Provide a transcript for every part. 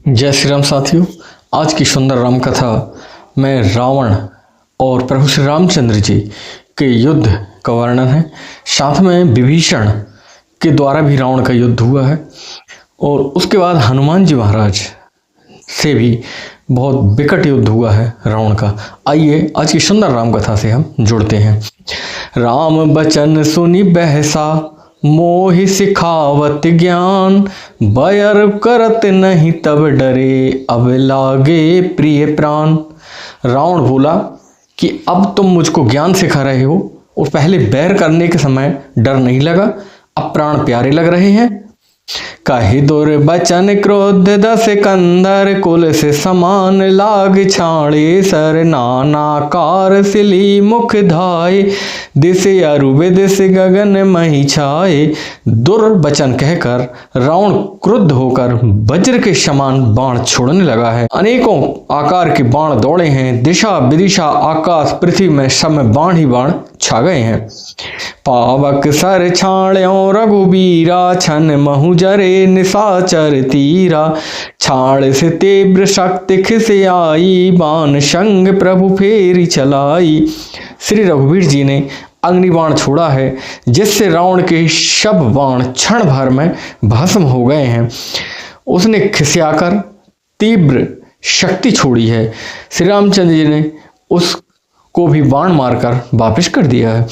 जय श्री राम साथियों। आज की सुंदर राम कथा में रावण और प्रभु श्री रामचंद्र जी के युद्ध का वर्णन है। साथ में विभीषण के द्वारा भी रावण का युद्ध हुआ है और उसके बाद हनुमान जी महाराज से भी बहुत विकट युद्ध हुआ है रावण का। आइए आज की सुंदर राम कथा से हम जुड़ते हैं। राम बचन सुनि बहसा मोहि सिखावत ज्ञान, बयर करत नहीं तब डरे अब लागे प्रिय प्राण। रावण बोला कि अब तुम मुझको ज्ञान सिखा रहे हो और पहले बैर करने के समय डर नहीं लगा, अब प्राण प्यारे लग रहे हैं। कहि दुर बचन क्रोध दस कंधर, कुल से समान लाग छाड़े सर, नाना कार सिली मुख धाये, दिस अरु विदिस गगन मही छाए। दुर्वचन कहकर रावण क्रुद्ध होकर वज्र के समान बाण छोड़ने लगा है। अनेकों आकार के बाण दौड़े हैं, दिशा विदिशा आकाश पृथ्वी में सब में बाण ही बाण छा गए हैं। पावक सर छाण्यों रघुबीरा, छन महु जरे निशाचर तीरा, छाड़ से तीव्र शक्ति खिस आई, बाण संग प्रभु फेरी चलाई। श्री रघुवीर जी ने अग्निबाण छोड़ा है जिससे रावण के सब बाण क्षण भर में भस्म हो गए हैं। उसने खिसियाकर तीव्र शक्ति छोड़ी है। श्री रामचंद्र जी ने उसको भी बाण मारकर वापिस कर दिया है।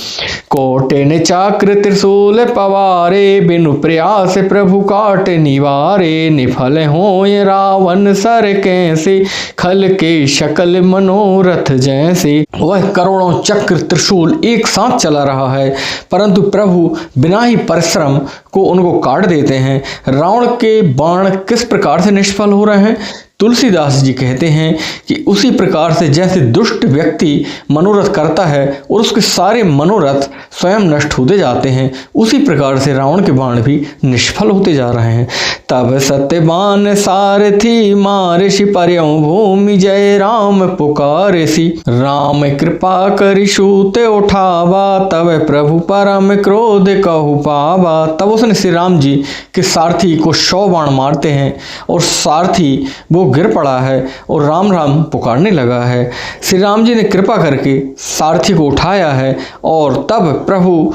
कोटे ने चाक्र त्रिशूल पवारे, बिनु प्रयास प्रभु काट निवारे, निफल होय रावण सर कैसे, खल के शकल मनोरथ जैसे। वह करोड़ों चक्र त्रिशूल एक साथ चला रहा है परंतु प्रभु बिना ही परिश्रम को उनको काट देते हैं। रावण के बाण किस प्रकार से निष्फल हो रहे हैं? तुलसीदास जी कहते हैं कि उसी प्रकार से जैसे दुष्ट व्यक्ति मनोरथ करता है और उसके सारे मनोरथ स्वयं नष्ट होते जाते हैं, उसी प्रकार से रावण के बाण भी निष्फल होते जा रहे हैं। तब सत्यबान सारथी मारिषि पर्यों भूमि, जय राम पुकारिषि, राम कृपा करि सूत उठावा, तब प्रभु परम क्रोध कहु पावा। तब उसने श्री राम जी के सारथी को 100 बाण मारते हैं और सारथी वो गिर पड़ा है और राम राम पुकारने लगा है। श्री राम जी ने कृपा करके सारथी को उठाया है और तब प्रभु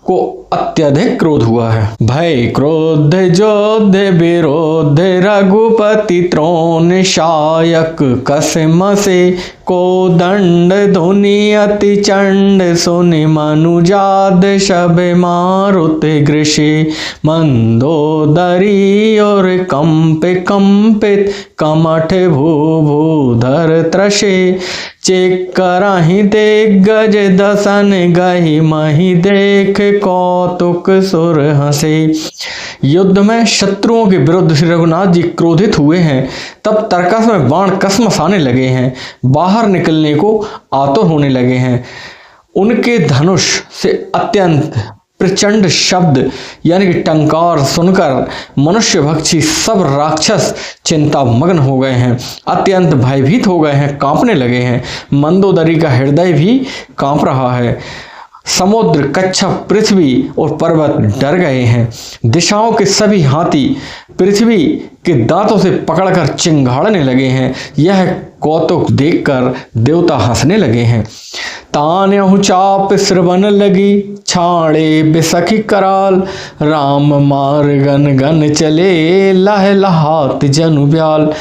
को अत्यधिक क्रोध हुआ है। भय क्रोध जोध विरोध, रघुपति त्रोण शायक कसम से, को दंड धुनि अति चंड, सुनि मनुजाद शब मारुत गृषे, मंदोदरी और कंपित कमठ भूधर त्रषे, चेक कराहि दिग्गज दसन गहि मही देख, कौतुक सुर हंसे। युद्ध में शत्रुओं के विरुद्ध श्री रघुनाथ जी क्रोधित हुए हैं। तब तरकस में बाण कसमसाने लगे हैं, बाहर निकलने को आतुर होने लगे हैं। उनके धनुष से अत्यंत प्रचंड शब्द यानी कि टंकार सुनकर मनुष्य भक्षी सब राक्षस चिंता मग्न हो गए हैं, अत्यंत भयभीत हो गए हैं, कांपने लगे हैं। मंदोदरी का हृदय भी कांप रहा है। समुद्र, कच्छप, पृथ्वी और पर्वत डर गए हैं। दिशाओं के सभी हाथी पृथ्वी के दांतों से पकड़कर चिंगाड़ने लगे हैं। यह कौतुक देखकर देवता हंसने लगे हैं। तान्यहु चाप श्रवण लगी, छाड़े बिसखी कराल, राम मार गन गन चले, लह लहात जनु ब्याल।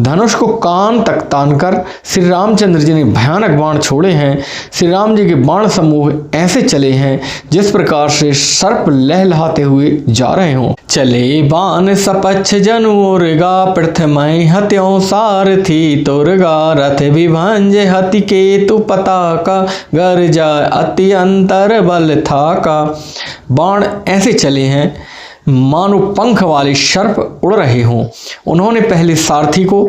धनुष को कान तक तानकर श्री रामचंद्र जी ने भयानक बाण छोड़े हैं। श्री राम जी के बाण समूह ऐसे चले हैं जिस प्रकार से सर्प लहलहाते हुए जा रहे हों। चले बाण सपच्छ जनु उर्गा, प्रथमहि हत्यों सारथी तुरगा, रथ विभंज हति केतु पताका, गर जाय अति अंतर बल थाका। बाण ऐसे चले हैं मानो पंख वाले सर्प उड़ रहे हों। उन्होंने पहले सारथी को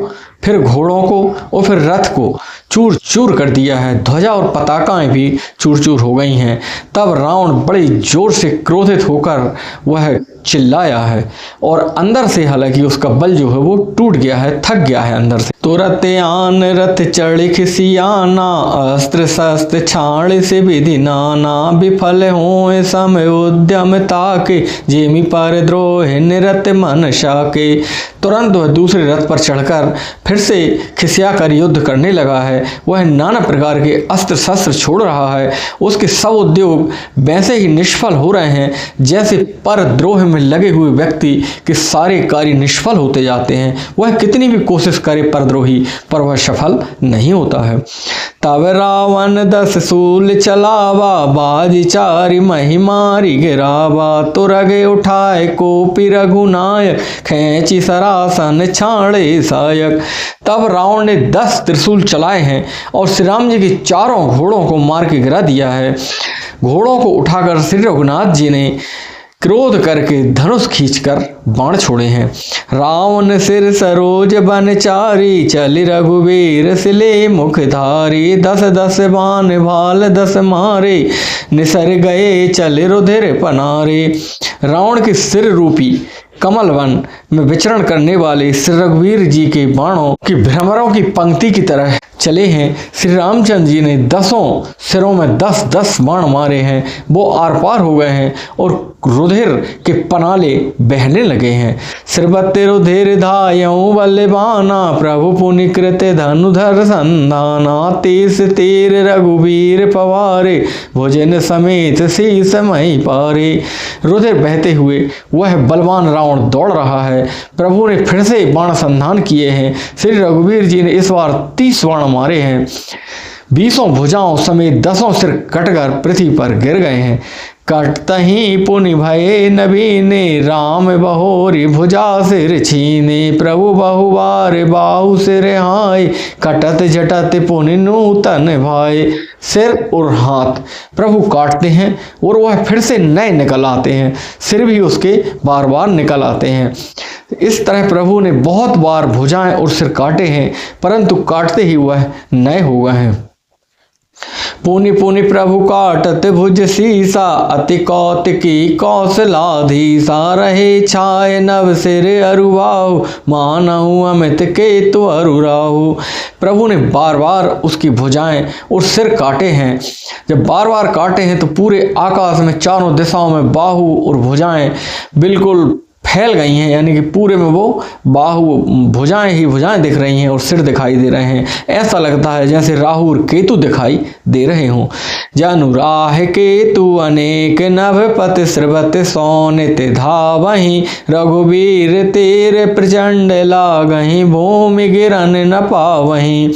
फिर घोड़ों को और फिर रथ को चूर चूर कर दिया है। ध्वजा और पताकाएं भी चूर चूर हो गई हैं। तब रावण बड़ी जोर से क्रोधित होकर वह चिल्लाया है और अंदर से हालांकि उसका बल जो है वो टूट गया है, थक गया है अंदर से। तुरत आन रथ चढ़ खिसियाना, अस्त्र शस्त्र छाड़ से विधि नाना, विफल होए सम उद्यम ताके, जेमी पर द्रोह निरत मन शाके। तुरंत वह दूसरे रथ पर चढ़कर फिर से खिसिया कर युद्ध करने लगा है। वह नाना प्रकार के अस्त्र शस्त्र छोड़ रहा है। उसके सब उद्योग वैसे ही निष्फल हो रहे हैं जैसे परद्रोह में लगे हुए व्यक्ति के सारे कार्य निष्फल होते जाते हैं। वह कितनी भी कोशिश करे परद्रोही, पर वह सफल नहीं होता है। तब रावण 10 सूल चलावा, बाजी चारि मही मारी गिरावा, तुरगे उठाए कोपी रघुनायक, खींची सरासन छाड़े सायक। तब रावण ने 10 त्रिशूल चलाए हैं और श्री राम जी के चारों घोड़ों को मार के गिरा दिया है। घोड़ों को उठाकर श्री रघुनाथ जी ने क्रोध करके धनुष खींचकर बाण छोड़े हैं। रावण सिर सरोज बन चारी, चली रघुवीर सिले मुखधारी, 10 बाण भाल 10 मारे, निसर गए चले रुधिर पनारे। रावण के सिर रूपी कमल वन में विचरण करने वाले श्री रघुवीर जी के बाणों की भ्रमरों की पंक्ति की तरह चले हैं। श्री रामचंद्र जी ने 10 सिरों में 10 बाण मारे हैं। वो आर पार हो गए हैं और रुधिर के पनाले बहने लगे हैं। सिरबत्ते रुधिर धायऊ बल्लेबाना, प्रभु पुनि कृत धनुधर संधाना, 30 तीर रघुवीर पवारे, भुजन समेत शीस मही पारे। रुधिर बहते हुए वह बलवान रावण दौड़ रहा है। प्रभु ने फिर से बाण संधान किए हैं। श्री रघुवीर जी ने इस बार 30 बाण मारे हैं। 20 भुजाओं समेत 10 सिर कटकर पृथ्वी पर गिर गए हैं। कटतहि पुनि भये नवीने, राम बहोरी भुजा सिर छीने, प्रभु बहुबार बाहु सिर हाय, कटत झटत पुनि नूतन भाई। सिर और हाथ प्रभु काटते हैं और वह फिर से नए निकल आते हैं। सिर भी उसके बार बार निकल आते हैं। इस तरह प्रभु ने बहुत बार भुजाएं और सिर काटे हैं, परंतु काटते ही वह नए हो गए हैं। पुनि पुनि प्रभु काटत भुज सीसा, अति कौतिकी कौशलाधीसा, रहे छाय नव सिर अरुबाहु, मानहु अमित केतु अरुराहु। प्रभु ने बार बार उसकी भुजाएं और सिर काटे हैं। जब बार बार काटे हैं तो पूरे आकाश में चारों दिशाओं में बाहु और भुजाएं बिल्कुल फैल गई हैं, यानी कि पूरे में वो बाहु भुजाएं ही भुजाएं दिख रही हैं और सिर दिखाई दे रहे हैं। ऐसा लगता है जैसे राहु और केतु दिखाई दे रहे हों। जनु राह केतु अनेक नभ पति, श्रवत सोनित धावहि, रघुवीर तेरे प्रचंड लागहि, भूमि गिरन न पावहि।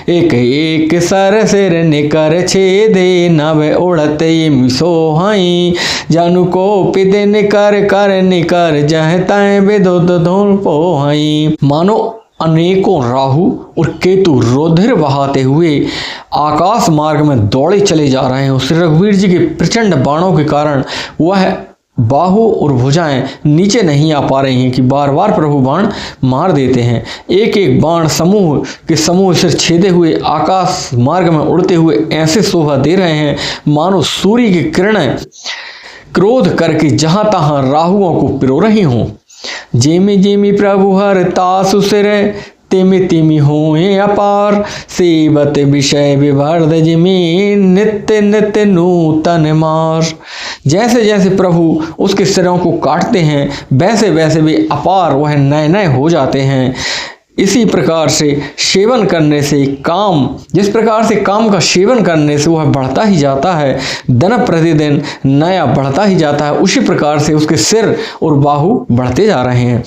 एक एक सर सिर निकर छेदे, नभ उड़त सोहई, जनु को पिद निकर कर निकर, जह तय विदुत धूल पोहई। मानो अनेकों राहु और केतु रुधिर बहाते हुए आकाश मार्ग में दौड़े चले जा रहे हैं। श्री रघुवीर जी के प्रचंड बाणों के कारण वह बाहु और भुजाएं नीचे नहीं आ पा रही हैं कि बार बार प्रभु बाण मार देते हैं। एक एक बाण समूह के समूह सिर छेदे हुए आकाश मार्ग में उड़ते हुए ऐसे शोभा दे रहे हैं मानो सूर्य की किरणें क्रोध करके जहां तहां राहुओं को पिरो रही हों। जेमी जेमी प्रभु हर तासु सिर, तिमि तिमि होए अपार, सेवत विषय विभर्द जिमी, नित्य नित्य नूतन मार। जैसे जैसे प्रभु उसके सिरों को काटते हैं वैसे वैसे वे अपार वह नए नए हो जाते हैं। इसी प्रकार से सेवन करने से काम, जिस प्रकार से काम का सेवन करने से वह बढ़ता ही जाता है, दिन प्रतिदिन नया बढ़ता ही जाता है, उसी प्रकार से उसके सिर और बाहु बढ़ते जा रहे हैं।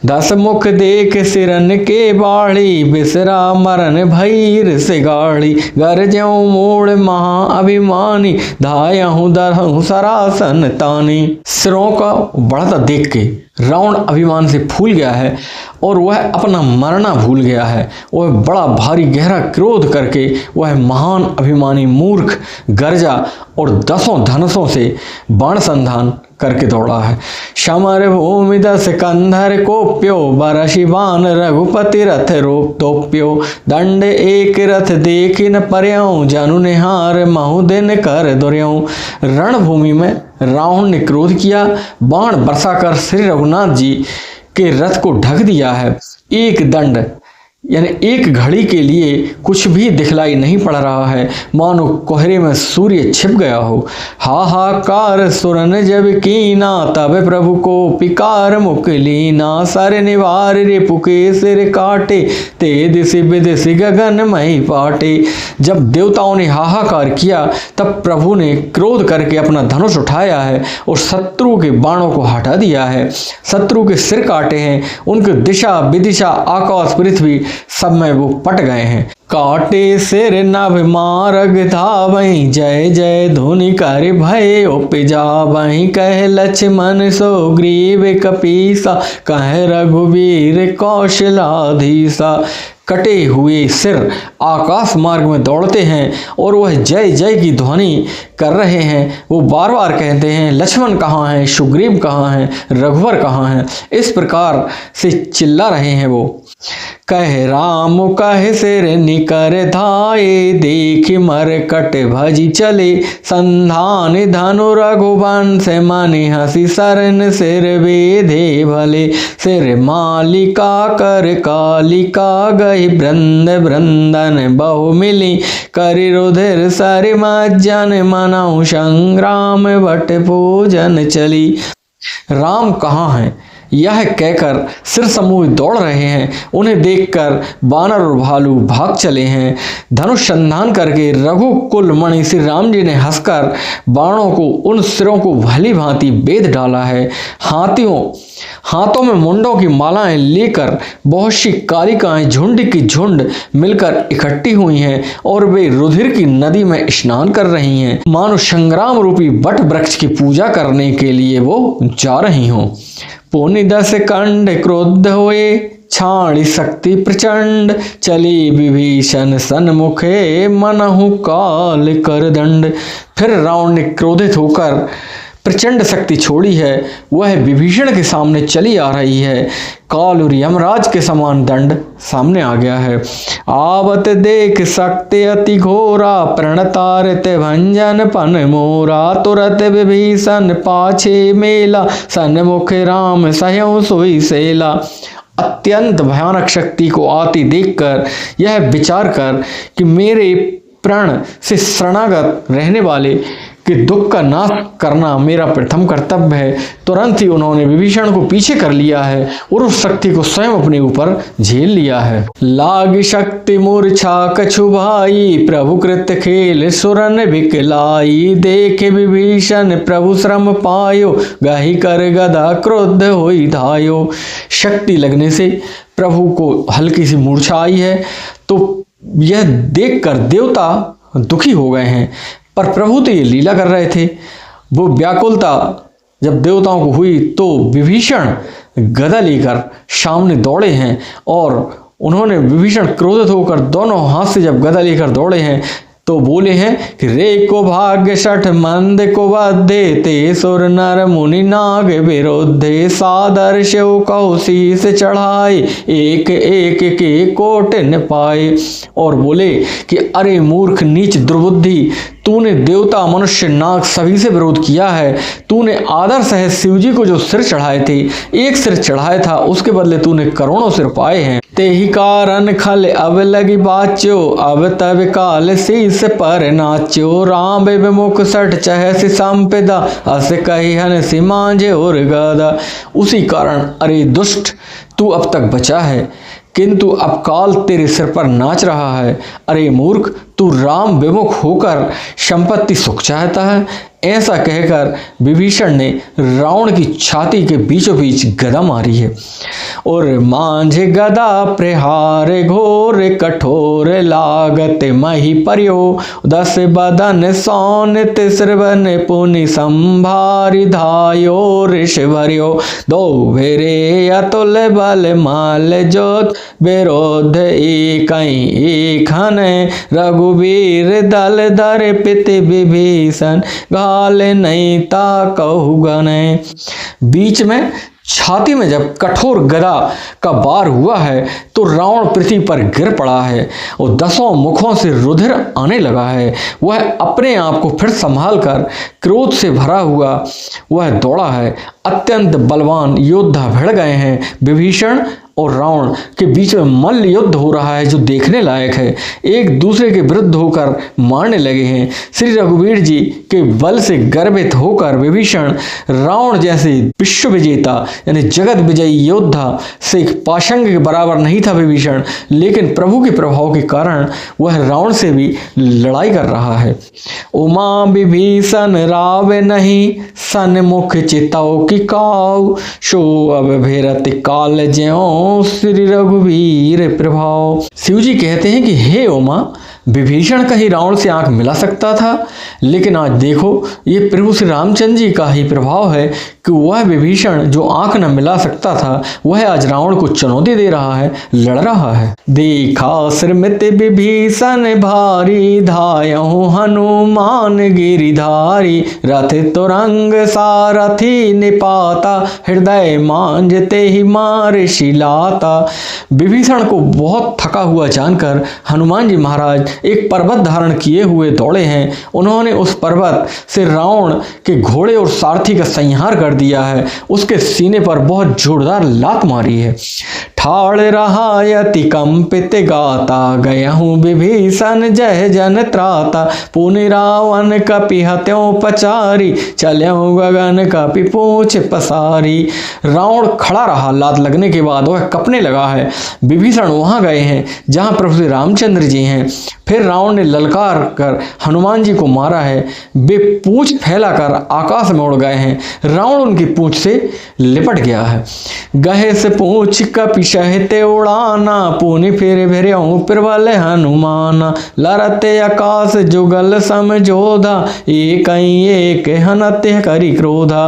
10 मुख देख सिरन के बाड़ी, बिसरा मरन भैर से गाड़ी, गरजऊं मोड़ महा अभिमानी, धायहूं दरहूं सरासन तानी। सिरों का बढ़ता देख के रावण अभिमान से फूल गया है और वह अपना मरना भूल गया है। वह बड़ा भारी गहरा क्रोध करके वह महान अभिमानी मूर्ख गर्जा और 10 धनुषों से बाण संधान करके दौड़ा है। समर भूमि दस कंधर कोप्यो, बरसी बान रघुपति रथ रोप तोप्यो। दंड एक रथ देखि न पर्याऊं, जनु निहार महु दिन कर दुर्याऊं। रणभूमि में रावण ने क्रोध किया, बाण बरसाकर श्री रघुनाथ जी के रथ को ढक दिया है। एक दंड यानी एक घड़ी के लिए कुछ भी दिखलाई नहीं पड़ रहा है, मानो कोहरे में सूर्य छिप गया हो। हाहाकार सुरन जब कीना, तब प्रभु को पिकार मुकलीना। सर निवार रिपुके सिर काटे, ते दिशि विदिशि गगन मई पाटे। जब देवताओं ने हाहाकार किया तब प्रभु ने क्रोध करके अपना धनुष उठाया है और शत्रु के बाणों को हटा दिया है। शत्रु के सिर काटे हैं, उनकी दिशा विदिशा आकाश पृथ्वी सब में वो पट गए हैं। काटे सिर नभ मारग धावई, जय जय धुनि कर भय उपजावई। कह लक्ष्मण सो ग्रीव कपीसा, कह रघुवीर कौशलाधीसा। कटे हुए सिर आकाश मार्ग में दौड़ते हैं और वह जय जय की ध्वनि कर रहे हैं। वो बार बार कहते हैं लक्ष्मण कहाँ हैं, सुग्रीव कहाँ हैं, रघुवर कहाँ हैं, इस प्रकार से चिल्ला रहे हैं वो। कह राम कह सिर निकर धाये, देख मरकट भजी चले। संधान धनु रघुवंश मनि हसी, सरन सिर वेधे भले। सिर मालिका कर कालिका, गही वृंद वृंदन बहु मिली। करि रुधिर सरि मज्जन, मनहु संग्राम भट पूजन चली। राम कहाँ हैं यह कहकर सिर समूह दौड़ रहे हैं। उन्हें देखकर बानर और भालू भाग चले हैं। धनुष संधान करके रघुकुल मणि श्री राम जी ने हंसकर बाणों को उन सिरों को भली भांति बेध डाला है। हाथों में मुंडों की मालाएं लेकर बहुत सी कालिकाएं झुंड की झुंड मिलकर इकट्ठी हुई हैं और वे रुधिर की नदी में स्नान कर रही हैं, मानो संग्राम रूपी वट वृक्ष की पूजा करने के लिए वो जा रही हों। पुनि दस कंड क्रोध होए, छाणी शक्ति प्रचंड। चली विभीषण सन्मुखे, मनहु काल कर दंड। फिर रावण ने क्रोधित होकर प्रचंड शक्ति छोड़ी है, वह विभीषण के सामने चली आ रही है। काल और यमराज के समान दंड सामने आ गया है। आवत देख शक्ति अति घोरा, प्रणतारत भंजन पन मोरा। तुरत विभीषण पाछे मेला, सन्मुख राम सहयों सोई सेला। अत्यंत भयानक शक्ति को आती देखकर यह विचार कर कि मेरे प्राण से शरणागत रहने वाले कि दुख का नाश करना मेरा प्रथम कर्तव्य है, तुरंत ही उन्होंने विभीषण को पीछे कर लिया है और उस शक्ति को स्वयं अपने ऊपर झेल लिया है। लाग शक्ति मूर्छा कछु भाई, प्रभु कृत खेल सुरन बिकलाई। देखे विभीषण प्रभु श्रम पायो, गाही कर गदा क्रोध होई धायो। शक्ति लगने से प्रभु को हल्की सी मूर्छा आई है, तो यह देखकर देवता दुखी हो गए हैं, पर प्रभु तो ये लीला कर रहे थे। वो व्याकुलता जब देवताओं को हुई तो विभीषण गदा लेकर सामने दौड़े हैं और उन्होंने विभीषण क्रोधित होकर दोनों हाथ से जब गदा लेकर दौड़े हैं तो बोले हैं कि रे को भाग्य सठ मंद को बद्धे, ते सुर नर मुनि नाग विरोधे। सादर शिव कहो शीस चढ़ाए, एक एक के कोट न पाए। और बोले कि अरे मूर्ख नीच दुर्बुद्धि, तूने देवता मनुष्य नाग सभी से विरोध किया है। तूने आदर सहित शिवजी को जो सिर चढ़ाए थे, एक सिर चढ़ाया था, उसके बदले तूने करोड़ों सिर पाए हैं। ते ही कारण खल अब लगी बाच्यो, अब तब काल शीस पर नाच्यो। राम विमुख सठ चहसि संपदा, अस कही हन सि मांझे और गदा। उसी कारण अरे दुष्ट, तू अब तक बचा है, किंतु अब काल तेरे सिर पर नाच रहा है। अरे मूर्ख, तू राम विमुख होकर संपत्ति सुख चाहता है। ऐसा कहकर विभीषण ने रावण की छाती के बीचों बीच गदा मारी है। और मांझे गदा प्रहार घोर, कठोर लागत मही पर्यो। दस बदन सौन तिसरवन, पुनि संभारि धायो ऋष भर्यो। दो भेरे अतुल बल माल जोत, विरोध एक हन रघुवीर दल धर पित विभीषण। काल नहीं ताकहु गने। बीच में छाती में जब कठोर गदा का वार हुआ है तो रावण पृथ्वी पर गिर पड़ा है और 10 मुखों से रुधिर आने लगा है। वह अपने आप को फिर संभाल कर क्रोध से भरा हुआ वह दौड़ा है। अत्यंत बलवान योद्धा भिड़ गए हैं। विभीषण और रावण के बीच में मल्ल युद्ध हो रहा है जो देखने लायक है। एक दूसरे के विरुद्ध होकर मारने लगे हैं। श्री रघुवीर जी के बल से गर्वित होकर विभीषण रावण जैसे विश्व विजेता यानी जगत विजयी योद्धा से पाशंग के बराबर नहीं था विभीषण, लेकिन प्रभु के प्रभाव के कारण वह रावण से भी लड़ाई कर रहा है। उमा विभीषण रावे नहीं सन्मुख चितौ की काऊ, शो अब भेरत काल ज्यों श्री रघुवीर प्रभाव। शिव जी कहते हैं कि हे उमा, विभीषण का ही रावण से आंख मिला सकता था, लेकिन आज देखो ये प्रभु श्री रामचंद्र जी का ही प्रभाव है कि वह विभीषण जो आंख न मिला सकता था वह आज रावण को चुनौती दे रहा है, लड़ रहा है। देखा श्रीमत विभीषण भारी, धायहु हनुमान गिरिधारी, रथ तुरंग सारथी निपाता, हृदय मांझते ही मार शिलाता। विभीषण को बहुत थका हुआ जानकर हनुमान जी महाराज एक पर्वत धारण किए हुए दौड़े हैं। उन्होंने उस पर्वत से रावण के घोड़े और सारथी का संहार कर दिया है। उसके सीने पर बहुत जोरदार लात मारी है। ठाड़ रहा यति कंपित गाता, गया हूँ विभीषण जय जन त्राता, पुनि रावण कपि हत्यों पचारी, चल्यों गगन कपि पूछ पसारी। रावण खड़ा रहा, लात लगने के बाद वह कपने लगा है। विभीषण वहां गए हैं जहां प्रभु श्री रामचंद्र जी हैं। फिर रावण ने ललकार कर हनुमान जी को मारा है। वे पूंछ फैलाकर आकाश में उड़ गए हैं। रावण उनकी पूंछ से लिपट गया है। गहे से पूंछ कपि सहते उड़ाना, पुनि फिर भेर्यों प्रबल हनुमाना, लरते आकाश जुगल समझोधा, एक हनते करी क्रोधा।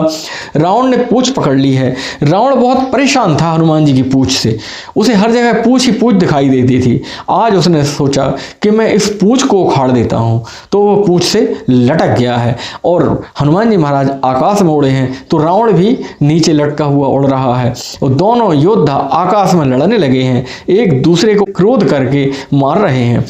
रावण ने पूंछ पकड़ ली है। रावण बहुत परेशान था हनुमान जी की पूंछ से। उसे हर जगह पूंछ ही पूंछ दिखाई देती थी। आज उसने सोचा कि मैं इस पूंछ को उखाड़ देता हूँ, तो वो पूंछ से लटक गया है और हनुमान जी महाराज आकाश में उड़े हैं तो रावण भी नीचे लटका हुआ उड़ रहा है और दोनों योद्धा आकाश में लड़ने लगे हैं, एक दूसरे को क्रोध करके मार रहे हैं।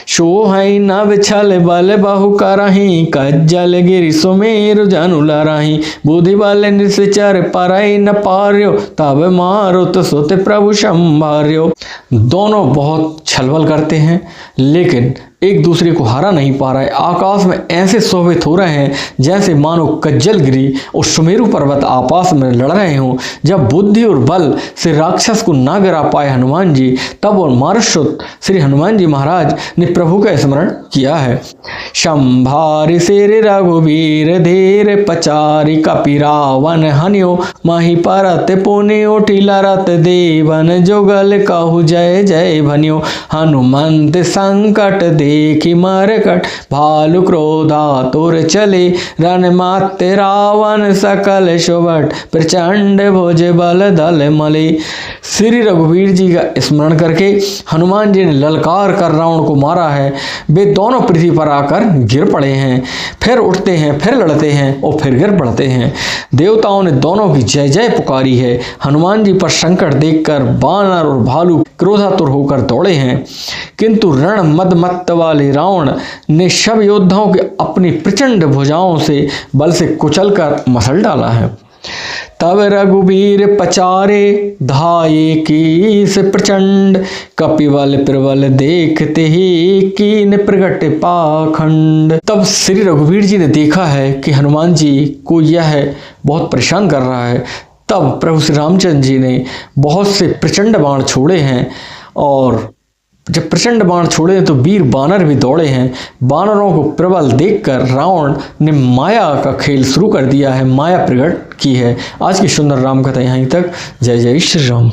शोहै नभ छल बल बहु करहि, कज्जल गिरि सुमेरु जनु लरहि, बुद्धि बल निश्चर परई न पार्यो, तब मारुत सुत प्रभु संभार्यो। दोनों बहुत छलबल करते हैं लेकिन एक दूसरे को हरा नहीं पा रहे। आकाश में ऐसे शोभित हो रहे हैं जैसे मानो कज्जल गिरी और सुमेरु पर्वत आपस में लड़ रहे हों। जब बुद्धि और बल से राक्षस को ना गिरा पाए हनुमान जी, तब और मारुत श्री हनुमान जी महाराज ने प्रभु का स्मरण किया है। संभारि श्री रघुवीर धीर पचारी, कपि रावण हन्यो माही परत पुनि उठी लरत, देवन जुगल कहु जय जय भन्यो, हनुमंत संकट देखि मरकट, भालु क्रोधा तुर चले, रण माते रावण सकल सुभट, प्रचंड भुज बल दल मले। श्री रघुवीर जी का स्मरण करके हनुमान जी ने ललकार कर रावण को मारा है। वे दोनों पृथ्वी पर आकर गिर पड़े हैं, फिर उठते हैं, फिर लड़ते हैं और फिर गिर पड़ते हैं। देवताओं ने दोनों की जय जय पुकारी है। हनुमान जी पर संकट देखकर वानर और भालू क्रोधातुर होकर दौड़े हैं, किंतु रण मद मत्त वाले रावण ने सब योद्धाओं के अपनी प्रचंड भुजाओं से बल से कुचलकर मसल डाला है। तब रघुवीर पचारे धाये कीस प्रचंड, कपिबल प्रबल देखते ही कीन प्रगट पाखंड। तब श्री रघुवीर जी ने देखा है कि हनुमान जी को यह बहुत परेशान कर रहा है। तब प्रभु श्री रामचंद्र जी ने बहुत से प्रचंड बाण छोड़े हैं और जब प्रचंड बाण छोड़े तो वीर बानर भी दौड़े हैं। बानरों को प्रबल देखकर रावण ने माया का खेल शुरू कर दिया है, माया प्रकट की है। आज की सुंदर राम कथा यहीं तक। जय जय श्री राम।